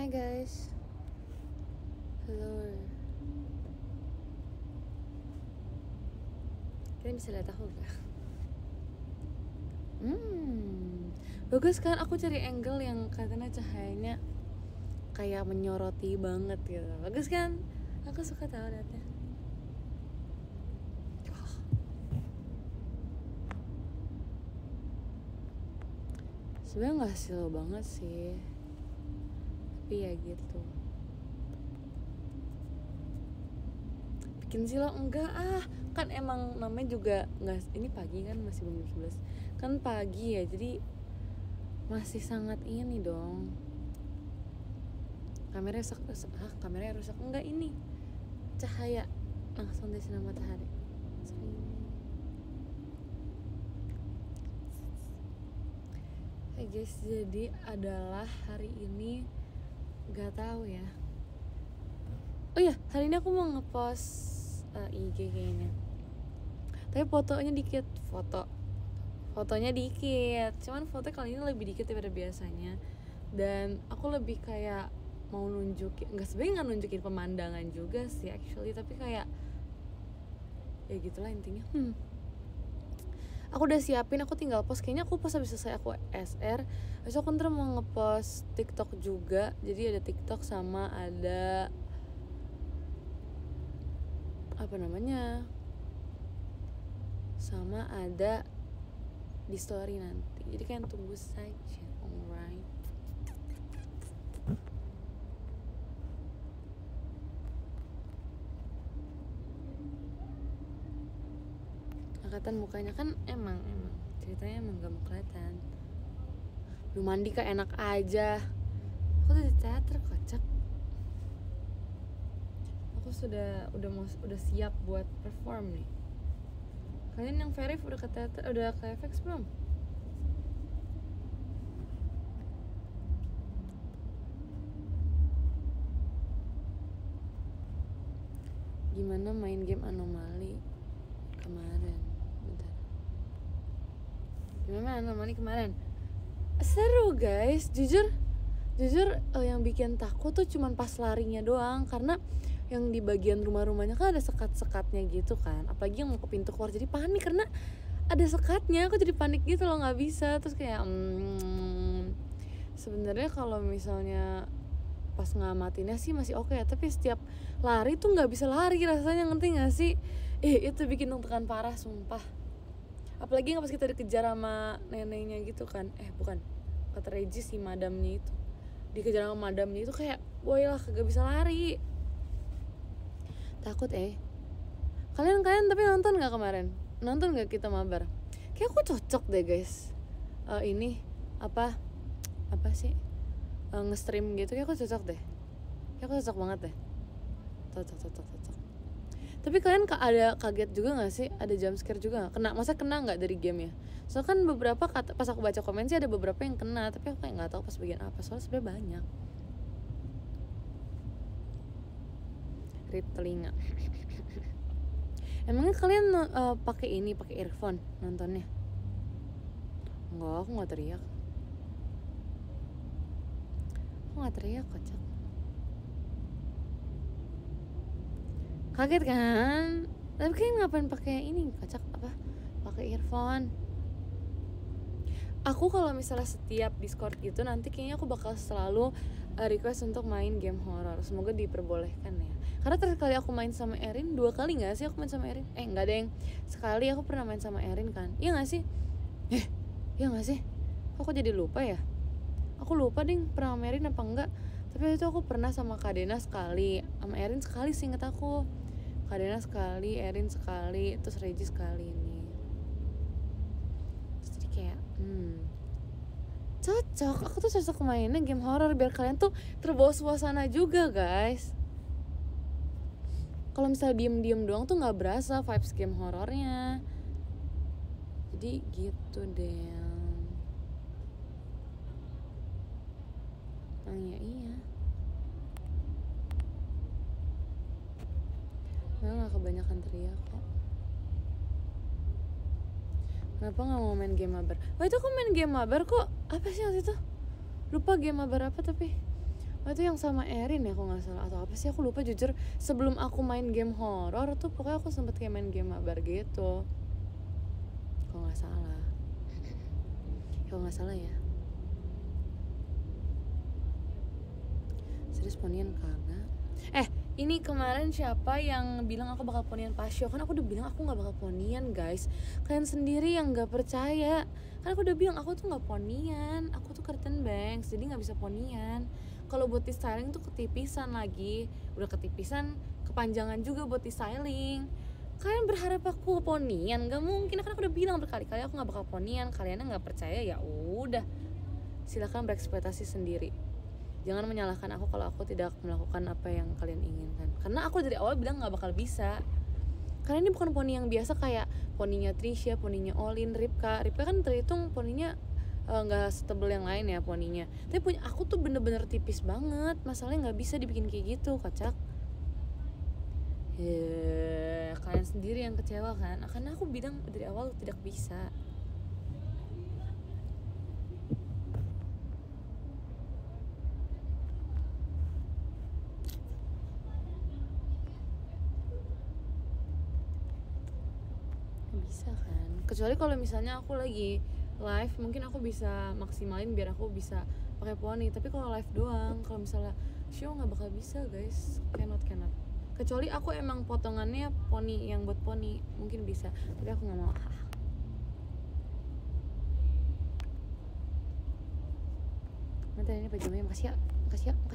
Hi guys. Hello. Kalian bisa lihat aku gak? Bagus kan, aku cari angle yang katanya cahayanya kayak menyoroti banget gitu. Bagus kan? Aku suka tahu liatnya. Sebenarnya nggak slow banget sih, tapi ya gitu. Bikin silo enggak kan emang namanya juga nggak, ini pagi kan, masih belum 11 kan, pagi ya, jadi masih sangat ini dong. Kameranya rusak enggak, ini cahaya langsung dari sinar matahari. Hey guys, jadi adalah hari ini gak tahu ya. Oh iya, hari ini aku mau ngepost IG kayaknya. Tapi fotonya dikit, fotonya dikit. Cuman foto kali ini lebih dikit daripada biasanya. Dan aku lebih kayak mau nunjukin, sebenarnya nggak nunjukin pemandangan juga sih actually, tapi kayak ya gitulah intinya. Aku udah siapin, aku tinggal post. Kayaknya aku post habis selesai aku SR. Besok aku ntar mau ngepost TikTok juga. Jadi ada TikTok sama ada apa namanya, sama ada di story nanti. Jadi kalian tunggu saja, alright. Kelihatan mukanya kan, emang ceritanya emang gak mau kelihatan. Lu mandi kak, enak aja. Aku tuh di teater, kocak. Aku udah siap buat perform nih. Kalian yang verif udah ke teater, udah ke FX belum? Gimana main game anomali kemarin? Bentar. Gimana anomali kemarin? Seru guys, jujur yang bikin takut tuh cuman pas larinya doang. Karena yang di bagian rumah-rumahnya kan ada sekat-sekatnya gitu kan, apalagi yang mau ke pintu keluar, jadi panik karena ada sekatnya. Aku jadi panik gitu loh, nggak bisa. Terus kayak sebenarnya kalau misalnya pas ngamatinnya sih masih oke ya, tapi setiap lari tuh nggak bisa lari rasanya, ngerti nggak sih? Itu bikin deg-degan parah sumpah. Apalagi nggak pas kita dikejar sama neneknya gitu kan, bukan, kata Regis si madamnya itu dikejar sama madamnya itu, kayak boy lah kagak bisa lari, takut. Kalian tapi nonton nggak kemarin? Nonton nggak kita mabar? Kayak aku cocok deh guys. Ini apa sih, nge-stream gitu, kayak aku cocok deh. Kayak aku cocok banget deh. Cocok. Tapi kalian ada kaget juga nggak sih? Ada jump scare juga nggak? Masa kena nggak dari game ya? Soalnya kan beberapa pas aku baca komen sih ada beberapa yang kena, tapi aku kayak nggak tahu pas bagian apa. Soalnya sebenarnya banyak. Rip telinga. Emangnya kalian pakai earphone nontonnya? Enggak, aku nggak teriak. Kocak. Kaget kan? Tapi kalian ngapain pakai ini, kocak, pakai earphone? Aku kalau misalnya setiap Discord gitu nanti kayaknya aku bakal selalu request untuk main game horror. Semoga diperbolehkan ya. Karena terakhir kali aku main sama Erin, 2 kali nggak sih aku main sama Erin? Nggak deng. Sekali aku pernah main sama Erin kan? Iya nggak sih? Iya nggak sih? Kok aku jadi lupa ya? Aku lupa deng pernah sama Erin apa enggak. Tapi itu aku pernah sama Kak Dena sekali, sama Erin sekali sih, inget aku. Kak Dena sekali, Erin sekali, terus Regis sekali ini. Terus jadi kayak cocok. Aku tuh cocok mainnya game horror biar kalian tuh terbawa suasana juga guys. Kalau misalnya diem doang tuh nggak berasa vibes game horornya. Jadi gitu deh. Ya iya. Nggak kebanyakan teriak kok. Kenapa nggak mau main game mabar? Itu aku main game mabar kok. Apa sih waktu itu? Lupa game mabar apa tapi. Oh itu yang sama Erin ya kalau nggak salah, atau apa sih aku lupa jujur. Sebelum aku main game horor tuh pokoknya aku sempet kayak main game mabar gitu kalau nggak salah. Kalau nggak salah ya. Serius ponian kagak. Ini kemarin siapa yang bilang aku bakal ponian pas show? Kan aku udah bilang aku nggak bakal ponian guys. Kalian sendiri yang nggak percaya. Kan aku udah bilang aku tuh nggak ponian, aku tuh curtain bangs, jadi nggak bisa ponian. Kalau buat styling tuh ketipisan lagi, udah ketipisan, kepanjangan juga buat styling. Kalian berharap aku ponian? Gak mungkin, kan aku udah bilang berkali-kali aku nggak bakal ponian. Kaliannya nggak percaya ya udah. Silakan berekspektasi sendiri. Jangan menyalahkan aku kalau aku tidak melakukan apa yang kalian inginkan. Karena aku dari awal bilang gak bakal bisa. Karena ini bukan poni yang biasa kayak poninya Trisha, poninya Olin, Ripka. Ripka kan terhitung poninya gak setebel yang lain ya poninya. Tapi punya aku tuh bener-bener tipis banget. Masalahnya gak bisa dibikin kayak gitu, kocak. Kalian sendiri yang kecewa kan. Karena aku bilang dari awal tidak bisa. Bisa kan, kecuali kalau misalnya aku lagi live mungkin aku bisa maksimalin biar aku bisa pakai poni. Tapi kalau live doang, kalau misalnya show nggak bakal bisa guys, cannot. Kecuali aku emang potongannya poni yang buat poni mungkin bisa, tapi aku nggak mau. Nanti ini pajamanya makasih ya. Pajama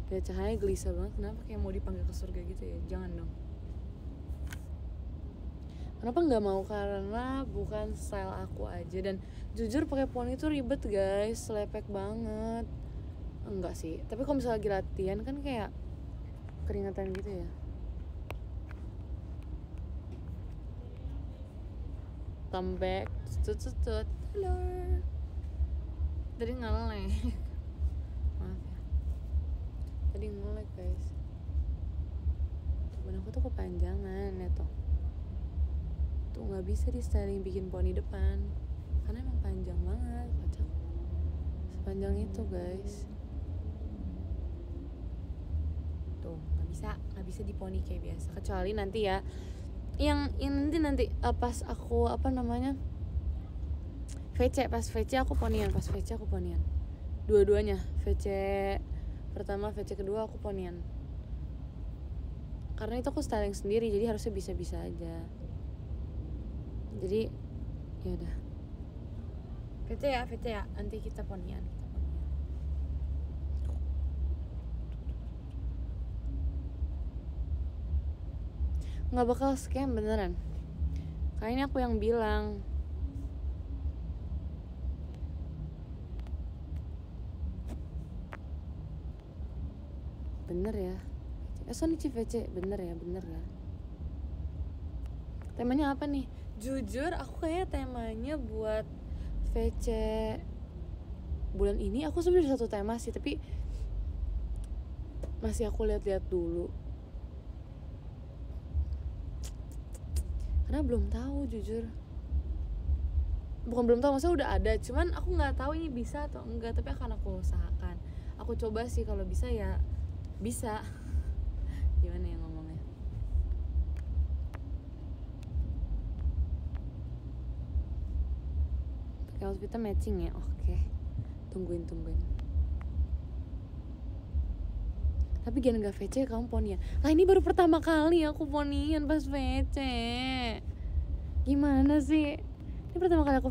kayak cahaya gelisah banget, kenapa kayak mau dipanggil ke surga gitu ya? Jangan dong. Kenapa nggak mau? Karena bukan style aku aja, dan jujur pakai poni itu ribet guys, lepek banget. Enggak sih, tapi kalau misalnya lagi latihan kan kayak keringatan gitu ya. Comeback, tut. Halo. Tadi ngelek. Maaf ya. Tadi ngelek guys. Tuh aku tuh kepanjangan ya toh. Tuh nggak bisa di styling bikin poni depan karena emang panjang banget, kocak. Sepanjang itu guys. Tuh nggak bisa di poni kayak biasa. Kecuali nanti ya. Yang nanti pas aku VC, pas VC aku ponian, dua-duanya. VC pertama, VC kedua aku ponian. Karena itu aku styling sendiri, jadi harusnya bisa-bisa aja. Jadi ya udah. VC ya, nanti kita ponian. Nggak bakal scam beneran. Kayaknya aku yang bilang. Bener ya. Sonichi VC, bener ya. Temanya apa nih? Jujur aku kayak temanya buat VC bulan ini aku sebenarnya satu tema sih, tapi masih aku lihat-lihat dulu. Karena belum tahu jujur. Bukan belum tahu, maksudnya udah ada, cuman aku nggak tahu ini bisa atau enggak, tapi akan aku usahakan. Aku coba sih, kalau bisa ya bisa. Gimana ya ngomongnya? Pakai outfitnya matching ya, oke. Tungguin. Tapi jangan gak VC kamu ponian. Lah ini baru pertama kali aku ponian pas VC. Gimana sih? Ini pertama kali aku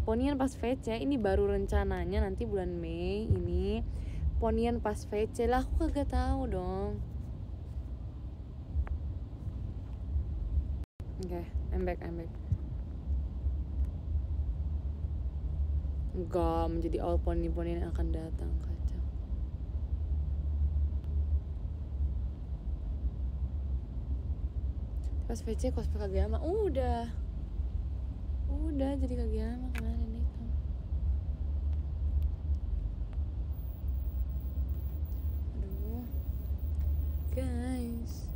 ponian pas VC. Ini baru rencananya nanti bulan Mei ini ponian pas VC. Lah aku kagak tahu dong. Oke, I'm back. Enggak menjadi all poni-poni yang akan datang, kacau. Pas VC cosplay Kageyama udah jadi Kageyama kemarin itu. Aduh guys,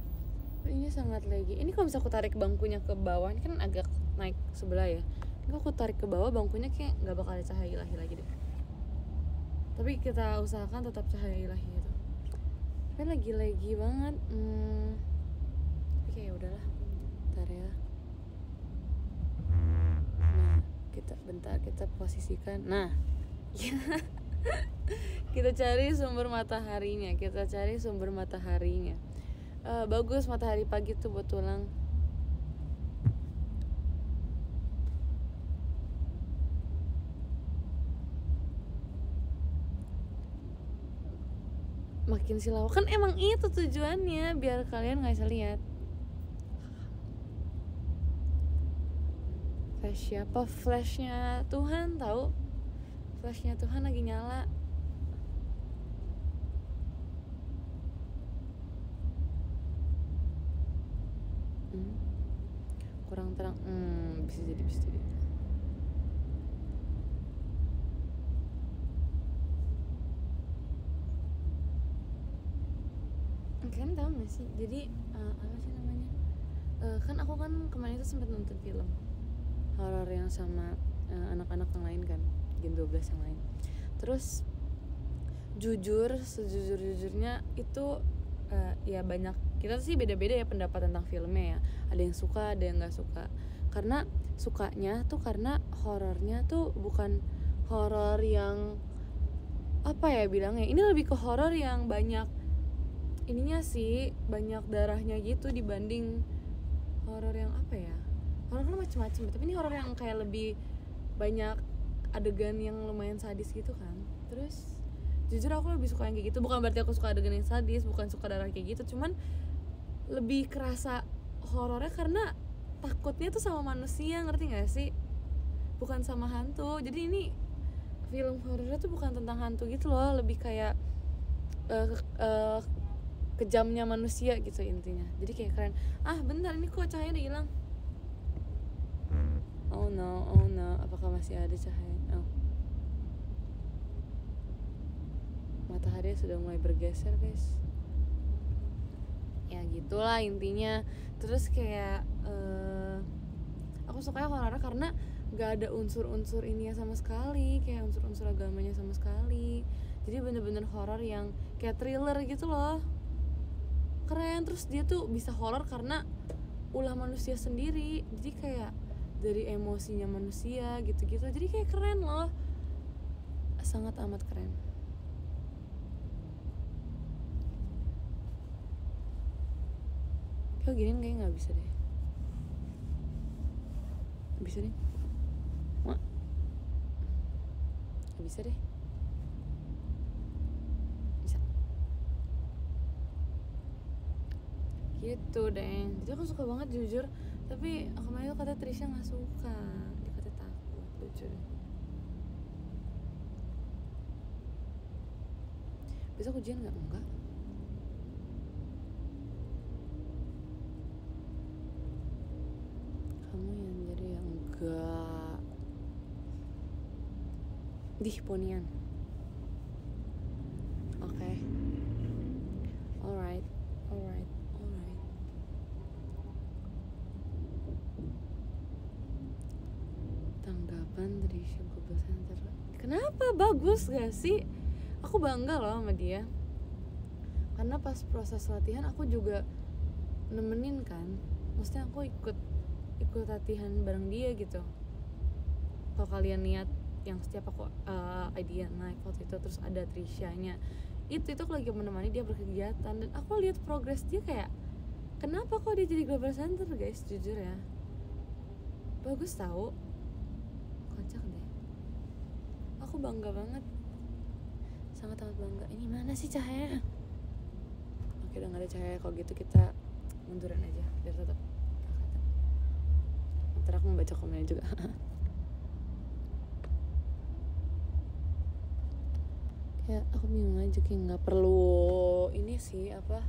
ini sangat lagi. Ini kalau bisa aku tarik bangkunya ke bawah, ini kan agak naik sebelah ya. Ini kalau aku tarik ke bawah bangkunya kayak nggak bakal ada cahaya ilahi lagi deh. Tapi kita usahakan tetap cahaya ilahi itu. Tapi lagi banget. Tapi kayak udahlah. Bentar ya. Nah, kita posisikan. Nah, kita cari sumber mataharinya. Bagus matahari pagi tuh buat tulang. Makin silau kan emang itu tujuannya, biar kalian nggak bisa lihat. Flash siapa? Flashnya Tuhan tahu. Flashnya Tuhan lagi nyala. Kurang terang. Bisa jadi. Kalian tahu nggak sih? Jadi apa sih namanya? Kan aku kan kemarin itu sempat nonton film horor yang sama anak-anak yang lain kan, Gen 12 yang lain. Terus sejujurnya itu ya banyak, kita sih beda-beda ya pendapat tentang filmnya ya. Ada yang suka, ada yang nggak suka. Karena sukanya tuh karena horornya tuh bukan horor yang apa ya bilangnya. Ini lebih ke horor yang banyak ininya sih, banyak darahnya gitu dibanding horor yang apa ya. Horor kan macam-macam, tapi ini horor yang kayak lebih banyak adegan yang lumayan sadis gitu kan. Terus jujur aku lebih suka yang kayak gitu. Bukan berarti aku suka adegan yang sadis, bukan suka darah kayak gitu, cuman lebih kerasa horornya karena takutnya tuh sama manusia, ngerti gak sih? Bukan sama hantu. Jadi ini film horornya tuh bukan tentang hantu gitu loh, lebih kayak kejamnya manusia gitu intinya. Jadi kayak keren. Bentar, ini kok cahaya udah hilang. Oh no, apakah masih ada cahaya? Matahari sudah mulai bergeser guys. Ya gitulah intinya. Terus kayak aku sukanya horor karena gak ada unsur-unsur ini sama sekali, kayak unsur-unsur agamanya sama sekali. Jadi bener-bener horor yang kayak thriller gitu loh. Keren. Terus dia tuh bisa horor karena ulah manusia sendiri. Jadi kayak dari emosinya manusia gitu-gitu. Jadi kayak keren loh. Sangat amat keren. Kayak gini kayaknya gak bisa deh. Bisa deh. Gak bisa deh. Bisa. Gitu deh. Jadi aku suka banget jujur. Tapi kemarin tuh kata Trisha gak suka. Dia kata takut. Lucu deh. Besok ujian gak? Enggak. Kamu yang jadi yang enggak. Dih, ponian. Oke. Alright. Tanggapan dari Google Center. Kenapa? Bagus gak sih? Aku bangga loh sama dia. Karena pas proses latihan aku juga nemenin kan. Maksudnya aku ikut latihan bareng dia gitu. Kalau kalian lihat yang setiap aku idea naik waktu itu, terus ada Trisha-nya. Itu aku lagi menemani dia berkegiatan dan aku lihat progres dia kayak kenapa kok dia jadi global center guys, jujur ya. Bagus tahu. Kocak deh. Aku bangga banget. Sangat amat bangga. Ini mana sih cahaya? Oke, udah gak ada cahaya. Kalau gitu kita munduran aja biar tetap kelihatan. Ntar aku membaca komennya juga. Ya aku bingung aja, kayak nggak perlu ini sih apa.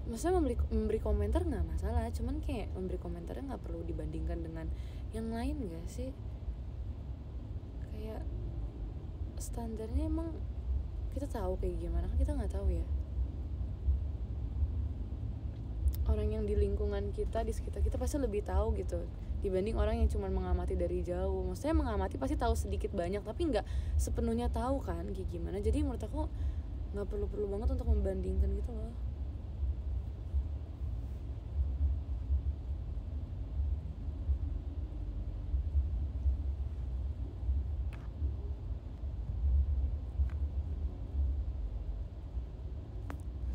Maksudnya memberi komentar nggak masalah, cuman kayak memberi komentarnya nggak perlu dibandingkan dengan yang lain gak sih? Kayak standarnya emang kita tahu kayak gimana kan, kita nggak tahu ya. orang yang di lingkungan kita, di sekitar kita pasti lebih tahu gitu dibanding orang yang cuma mengamati dari jauh. Maksudnya mengamati pasti tahu sedikit banyak tapi nggak sepenuhnya tahu kan kayak gimana. Jadi menurut aku nggak perlu banget untuk membandingkan gitu loh.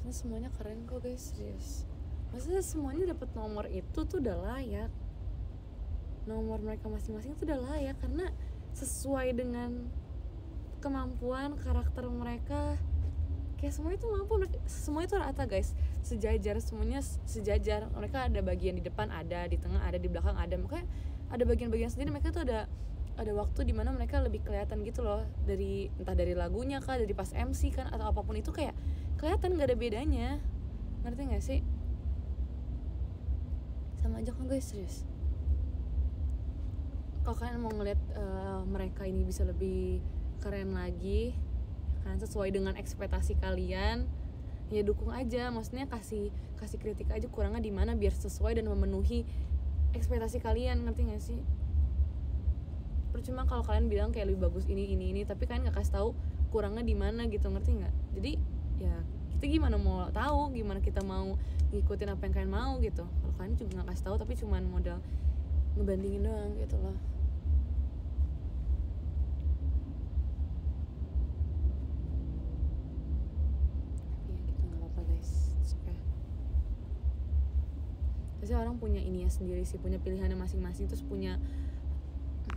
Maksudnya semuanya keren kok guys, serius. Maksudnya semuanya dapat nomor itu tuh udah layak. Nomor mereka masing-masing tuh udah layak karena sesuai dengan kemampuan karakter mereka. Kayak semua itu mampu, semua itu rata guys, sejajar, semuanya sejajar. Mereka ada bagian di depan, ada di tengah, ada di belakang, ada, makanya ada bagian-bagian sendiri. Mereka tuh ada waktu dimana mereka lebih kelihatan gitu loh, dari entah dari lagunya kah, dari pas MC kan, atau apapun itu kayak kelihatan gak ada bedanya. Ngerti gak sih? Sama aja kan guys, serius. Kalau kalian mau ngeliat mereka ini bisa lebih keren lagi kan, sesuai dengan ekspektasi kalian, ya dukung aja. Maksudnya kasih kritik aja kurangnya di mana biar sesuai dan memenuhi ekspektasi kalian. Ngerti gak sih? Percuma kalau kalian bilang kayak lebih bagus ini tapi kalian nggak kasih tahu kurangnya di mana gitu. Ngerti nggak? Jadi ya kita gimana mau tahu, gimana kita mau ngikutin apa yang kalian mau gitu kalau kalian juga nggak kasih tahu tapi cuman modal ngebandingin doang gitu loh. Tapi ya gitu, nggak apa-apa guys, suka. Pasti orang punya ininya sendiri sih, punya pilihannya masing-masing, terus punya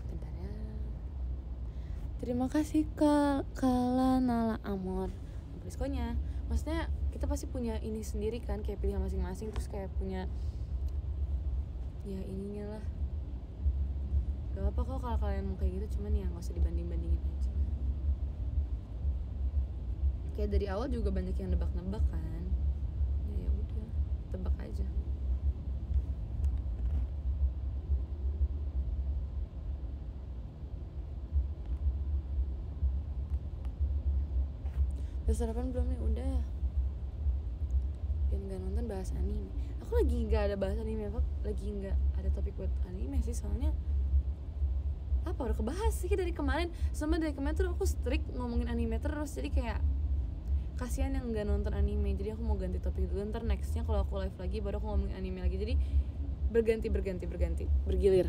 bentar ya. Terima kasih Kala Nala Amor Priskonya. Maksudnya kita pasti punya ini sendiri kan, kayak pilihan masing-masing, terus kayak punya ya ininya lah. Gak apa kok kalau kalian mau kayak gitu, cuman ya gak usah dibanding-bandingin aja. Kayak dari awal juga banyak yang nebak-nebak kan, ya udah tebak aja. Udah sarapan belum nih? Udah. Biar gak nonton bahas anime. Aku lagi gak ada bahas anime apa, lagi gak ada topik buat anime sih, soalnya apa udah kebahas sih dari kemarin. Sama dari kemarin tuh aku strict ngomongin anime terus, jadi kayak kasihan yang gak nonton anime. Jadi aku mau ganti topik dulu, ntar nextnya kalau aku live lagi baru aku ngomongin anime lagi. Jadi berganti bergilir.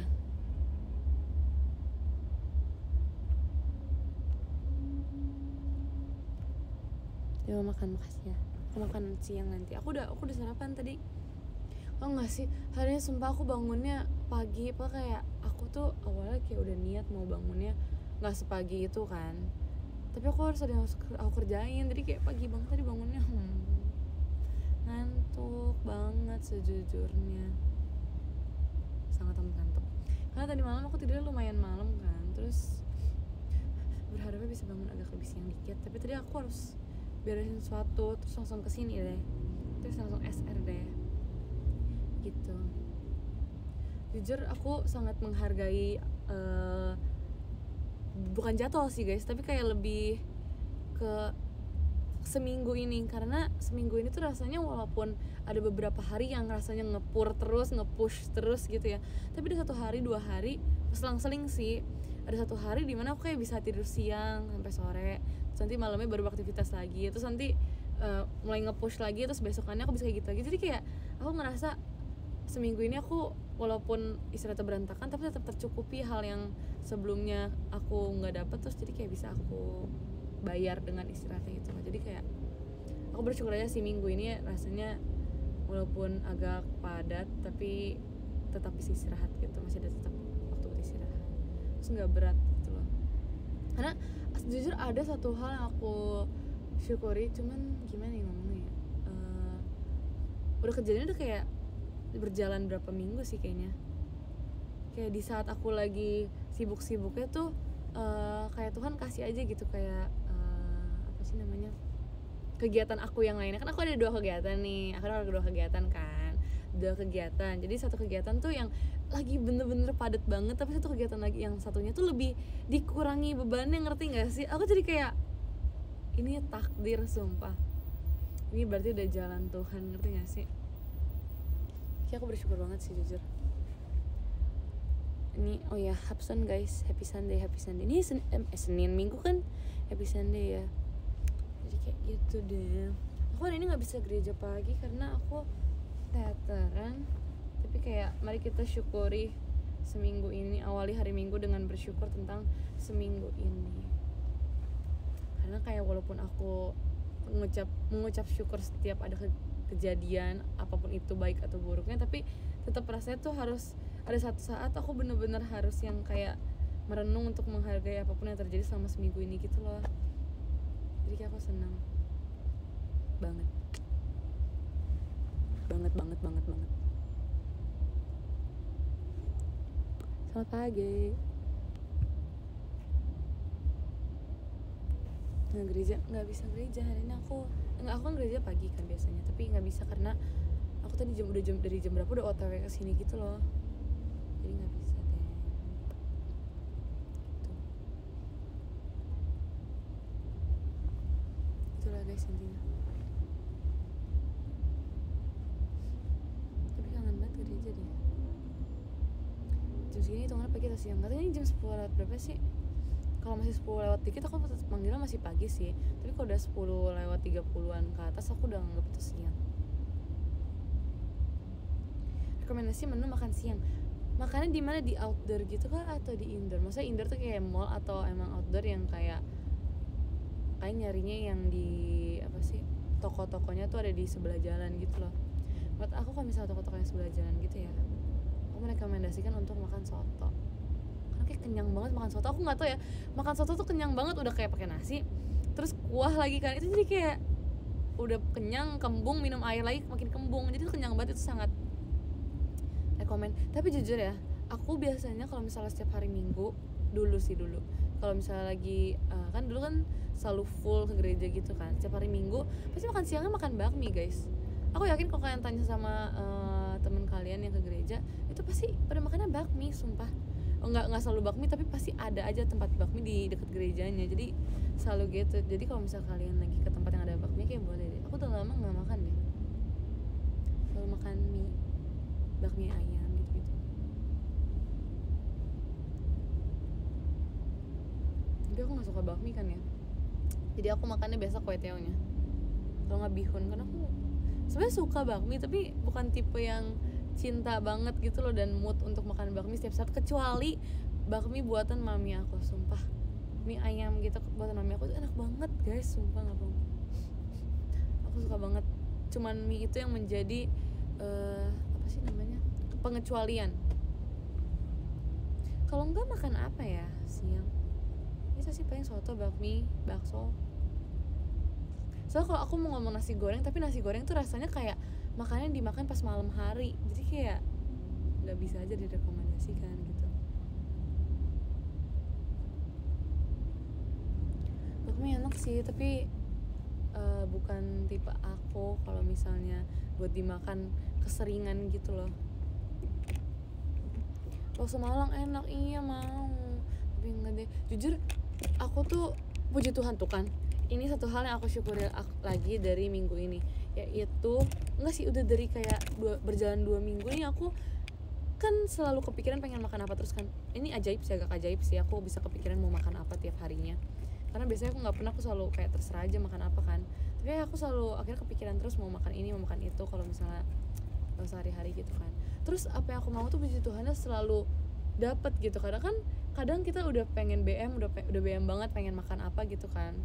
Ya makan, makasih ya. Aku makan siang nanti. Aku udah sarapan tadi. Oh nggak sih, hari ini sumpah aku bangunnya pagi. Apa kayak aku tuh awalnya kayak udah niat mau bangunnya nggak sepagi itu kan, tapi aku harus ada yang aku kerjain. Jadi kayak pagi banget tadi bangunnya. Ngantuk banget sejujurnya, sangat amat ngantuk. Karena tadi malam aku tidurnya lumayan malam kan, terus berharapnya bisa bangun agak lebih siang dikit. Tapi tadi aku harus beresin sesuatu, terus langsung kesini deh, terus langsung SR deh gitu. Jujur aku sangat menghargai bukan jadwal sih guys, tapi kayak lebih ke seminggu ini. Karena seminggu ini tuh rasanya walaupun ada beberapa hari yang rasanya nge-push terus gitu ya, tapi ada 1 hari 2 hari selang-seling sih. Ada 1 hari dimana aku kayak bisa tidur siang sampai sore, terus nanti malamnya baru beraktivitas lagi, terus nanti mulai nge-push lagi, terus besokannya aku bisa kayak gitu lagi. Jadi kayak aku ngerasa seminggu ini aku walaupun istirahatnya berantakan tapi tetap tercukupi hal yang sebelumnya aku nggak dapet. Terus jadi kayak bisa aku bayar dengan istirahatnya gitu. Jadi kayak aku bersyukur aja sih minggu ini rasanya walaupun agak padat tapi tetap bisa istirahat gitu, masih ada tetap waktu buat istirahat, terus nggak berat gitu loh. Karena jujur ada satu hal yang aku syukuri, cuman gimana ya ngomongnya, udah kejadian udah kayak berjalan berapa minggu sih kayaknya. Kayak di saat aku lagi sibuk-sibuknya tuh kayak Tuhan kasih aja gitu kayak apa sih namanya, kegiatan aku yang lainnya. Kan aku ada 2 kegiatan nih, aku ada 2 kegiatan kan, 2 kegiatan. Jadi satu kegiatan tuh yang lagi bener-bener padat banget, tapi satu kegiatan lagi yang satunya tuh lebih dikurangi bebannya. Ngerti gak sih? Aku jadi kayak ini takdir sumpah, ini berarti udah jalan Tuhan. Ngerti gak sih? Kayak aku bersyukur banget sih jujur. Ini oh ya, Hapson guys, happy Sunday. Ini Senin Minggu kan happy Sunday ya. Jadi kayak gitu deh. Aku hari ini nggak bisa gereja pagi karena aku teateran. Tapi kayak mari kita syukuri seminggu ini, awali hari Minggu dengan bersyukur tentang seminggu ini. Karena kayak walaupun aku mengucap syukur setiap ada kejadian apapun itu baik atau buruknya, tapi tetap rasanya tuh harus ada satu saat aku bener-bener harus yang kayak merenung untuk menghargai apapun yang terjadi selama seminggu ini gitu loh. Jadi kayak aku senang banget. Selamat pagi. Nggak bisa gereja hari ini aku kan gereja pagi kan biasanya, tapi nggak bisa karena aku tadi dari jam berapa udah OTW ke sini gitu loh. Jadi nggak bisa deh. Itulah guys intinya. Tapi kangen banget gereja deh. Jam segini hitungannya pagi atau siang? Katanya ini jam 10 lewat berapa sih? Kalau masih 10 lewat dikit aku manggilnya masih pagi sih. Tapi kalau udah 10 lewat 30-an ke atas aku udah nganggap itu siang. Rekomendasi menu makan siang. Makannya di mana, di outdoor gitu kah atau di indoor? Maksudnya indoor tuh kayak mall atau emang outdoor yang kayak nyarinya yang di apa sih? Toko-tokonya tuh ada di sebelah jalan gitu loh. Buat aku kalau misalnya toko-toko yang sebelah jalan gitu ya, aku merekomendasikan untuk makan soto. Karena kayak kenyang banget makan soto. Aku nggak tahu ya, makan soto tuh kenyang banget, udah kayak pakai nasi terus kuah lagi kan, itu jadi kayak udah kenyang, kembung, minum air lagi makin kembung, jadi itu kenyang banget. Itu sangat rekomen. Tapi jujur ya, aku biasanya kalau misalnya setiap hari Minggu dulu kalau misalnya lagi kan dulu kan selalu full ke gereja gitu kan, setiap hari Minggu pasti makan siangnya makan bakmi guys. Aku yakin kalau kalian tanya sama temen kalian yang ke gereja, itu pasti pada makannya bakmi, sumpah. Nggak selalu bakmi, tapi pasti ada aja tempat bakmi di dekat gerejanya. Jadi selalu gitu. Jadi kalau misalnya kalian lagi ke tempat yang ada bakmi, kayak boleh deh. Aku udah lama nggak makan deh, selalu makan mie, bakmi ayam gitu. Tapi aku nggak suka bakmi kan ya, jadi aku makannya biasa kue teonya kalau nggak bihun. Karena aku sebenarnya suka bakmi, tapi bukan tipe yang cinta banget gitu loh dan mood untuk makan bakmi setiap saat, kecuali bakmi buatan mami aku. Sumpah, mie ayam gitu buatan mami aku tuh enak banget guys, sumpah nggak bohong. Aku suka banget. Cuman mie itu yang menjadi apa sih namanya, pengecualian. Kalau enggak makan apa ya siang? Itu sih paling soto, bakmi, bakso. Soalnya kalau aku mau ngomong nasi goreng, tapi nasi goreng tuh rasanya kayak makannya dimakan pas malam hari, jadi kayak nggak bisa aja direkomendasikan gitu. Bakmi enak sih, tapi bukan tipe aku kalau misalnya buat dimakan keseringan gitu loh. Bakso Malang enak, iya mau, tapi enggak deh. Jujur aku tuh puji Tuhan tuh kan, ini satu hal yang aku syukuri lagi dari minggu ini, yaitu enggak sih, udah dari kayak berjalan 2 minggu nih aku kan selalu kepikiran pengen makan apa terus kan. Ini agak ajaib sih, aku bisa kepikiran mau makan apa tiap harinya. Karena biasanya aku nggak pernah, aku selalu kayak terserah aja makan apa kan. Tapi aku selalu akhirnya kepikiran terus mau makan ini, mau makan itu kalau misalnya sehari-hari gitu kan. Terus apa yang aku mau tuh puji Tuhannya selalu dapet gitu. Kadang kita udah pengen BM, udah BM banget pengen makan apa gitu kan.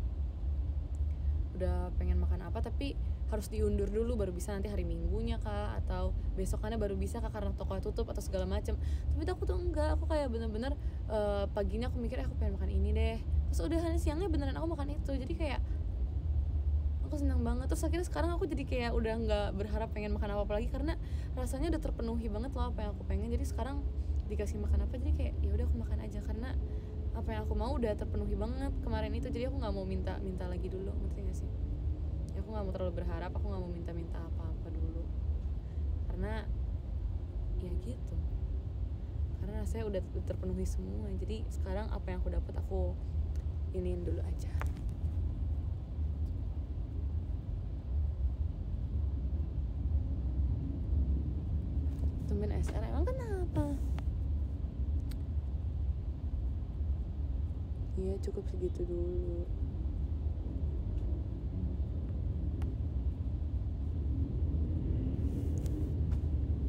Udah pengen makan apa tapi harus diundur dulu baru bisa nanti hari Minggunya kah, atau besokannya baru bisa kah karena tokonya tutup atau segala macam. Tapi aku tuh enggak, aku kayak bener-bener paginya aku mikir aku pengen makan ini deh, terus udah siangnya beneran aku makan itu. Jadi kayak aku senang banget. Terus akhirnya sekarang aku jadi kayak udah nggak berharap pengen makan apa lagi karena rasanya udah terpenuhi banget loh apa yang aku pengen. Jadi sekarang dikasih makan apa jadi kayak ya udah aku makan aja, karena apa yang aku mau udah terpenuhi banget kemarin itu. Jadi aku nggak mau minta lagi dulu, ngerti gak sih? Ya aku nggak mau terlalu berharap, aku nggak mau minta apa-apa dulu karena ya gitu, karena rasanya udah terpenuhi semua. Jadi sekarang apa yang aku dapat aku iniin dulu aja. SR emang kenapa? Iya cukup segitu dulu.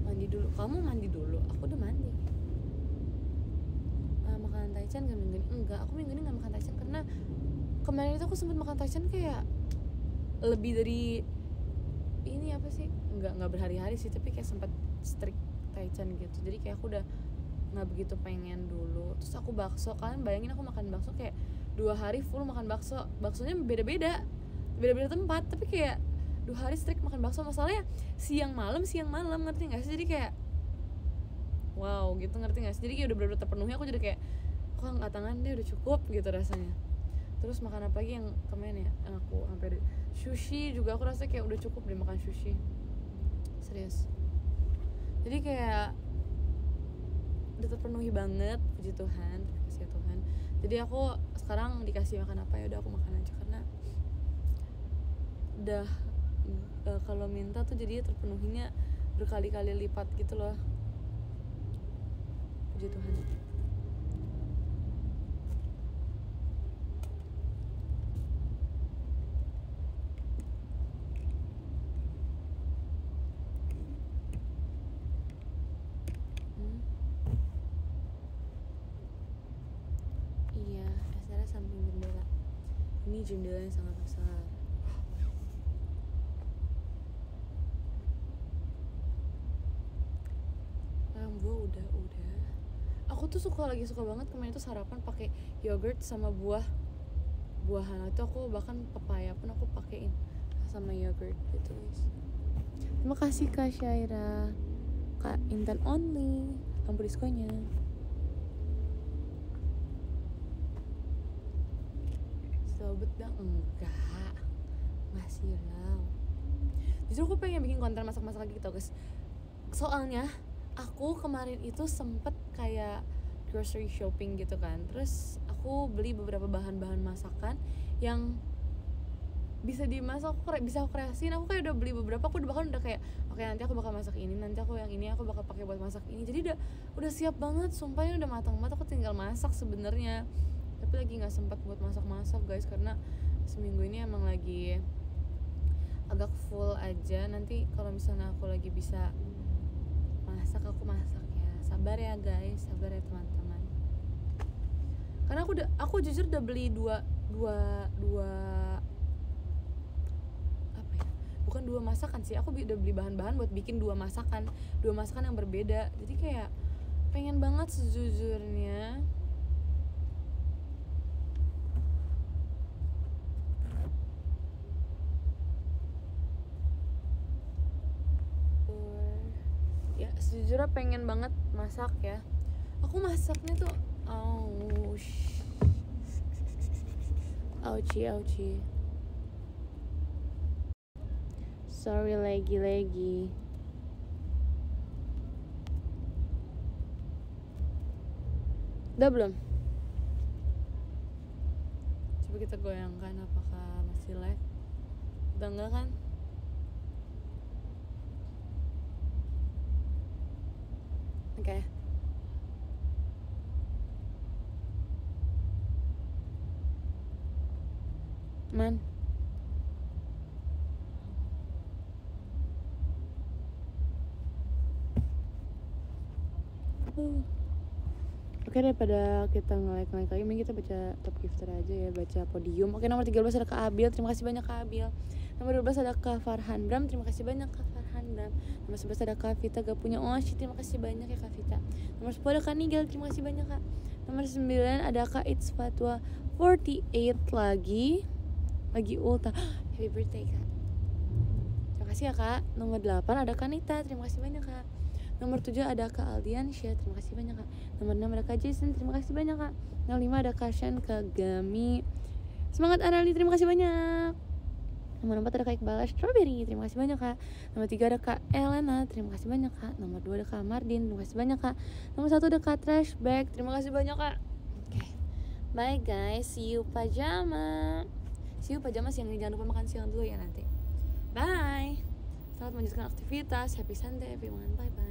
Mandi dulu, kamu mandi dulu, aku udah mandi. Makanan Taichan gak minggu ini? Enggak, aku minggu ini gak makan Taichan karena kemarin itu aku sempat makan Taichan kayak lebih dari ini apa sih? Enggak berhari-hari sih, tapi kayak sempat strict Taichan gitu. Jadi kayak aku udah nggak begitu pengen dulu. Terus aku bakso, kalian bayangin aku makan bakso kayak 2 hari full makan bakso. Baksonya beda-beda tempat, tapi kayak 2 hari strict makan bakso. Masalahnya siang malam, ngerti nggak sih? Jadi kayak wow gitu, ngerti nggak sih? Jadi kayak udah bener-bener terpenuhi. Aku jadi kayak kok angkat tangan deh, udah cukup gitu rasanya. Terus makan apa lagi yang kemarin ya? Yang aku sampai sushi juga aku rasa kayak udah cukup deh makan sushi. Serius. Jadi kayak udah terpenuhi banget, puji Tuhan, terima kasih ya Tuhan. Jadi aku sekarang dikasih makan apa ya udah aku makan aja karena udah kalau minta tuh jadinya terpenuhinya berkali-kali lipat gitu loh. Puji Tuhan. Iya, SR samping jendela. Ini jendela yang sangat besar. Buah udah. Aku tuh lagi suka banget kemarin tuh sarapan pakai yogurt sama buahan itu. Aku bahkan pepaya pun aku pakein sama yogurt gitu guys. Terima kasih Kak Syaira, Kak Intan Only, lampu diskonya. Sobat bang, enggak masih low. Justru aku pengen bikin konten masak-masak lagi gitu guys. Soalnya aku kemarin itu sempet kayak grocery shopping gitu kan. Terus aku beli beberapa bahan-bahan masakan yang bisa dimasak, bisa aku kreasiin. Aku kayak udah beli beberapa, aku bahkan udah kayak oke, nanti aku bakal masak ini, nanti aku yang ini aku bakal pakai buat masak ini. Jadi udah siap banget, sumpah ini udah matang banget. Aku tinggal masak sebenarnya, tapi lagi nggak sempat buat masak guys karena seminggu ini emang lagi agak full aja. Nanti kalau misalnya aku lagi bisa masak, aku masak ya. Sabar ya guys, sabar ya teman-teman. Karena aku jujur udah beli dua apa ya? Bukan 2 masakan sih. Aku udah beli bahan-bahan buat bikin 2 masakan yang berbeda. Jadi kayak pengen banget sejujurnya. Sejujurnya pengen banget masak ya. Aku masaknya tuh ouchie. Sorry lagi. Udah belum? Coba kita goyangkan apakah masih lag. Udah enggak kan? Oke. Man. Oke, daripada kita nge-like lagi, mending kita baca top gifter aja ya, baca podium. Oke, nomor 13 ada Kak Abil, terima kasih banyak Kak Abil. Nomor 12 ada Kak Farhan Bram, terima kasih banyak Kak Farhan Bram. Nomor 11 ada Kak Vita, gak punya Oshi, terima kasih banyak ya Kak Vita. Nomor 10 ada Kak Nigel, terima kasih banyak Kak. Nomor 9 ada Kak It's Fatwa 48 lagi ulta. Happy birthday Kak. Terima kasih ya Kak. Nomor 8 ada Kak Nita, terima kasih banyak Kak. Nomor 7 ada Kak Aldiansyah, terima kasih banyak Kak. Nomor 6 ada Kak Jason, terima kasih banyak Kak. Nomor 5 ada Kak Shan, Kak Gami. Semangat Arali, terima kasih banyak. Nomor 4 ada Kak Iqbal Strawberry, terima kasih banyak Kak. Nomor 3 ada Kak Elena, terima kasih banyak Kak. Nomor 2 ada Kak Mardin, terima kasih banyak Kak. Nomor 1 ada Kak Trashback, terima kasih banyak Kak. Oke, bye guys, see you pajama siang ini. Jangan lupa makan siang dulu ya nanti. Bye. Selamat melanjutkan aktivitas. Happy Sunday everyone. Bye bye.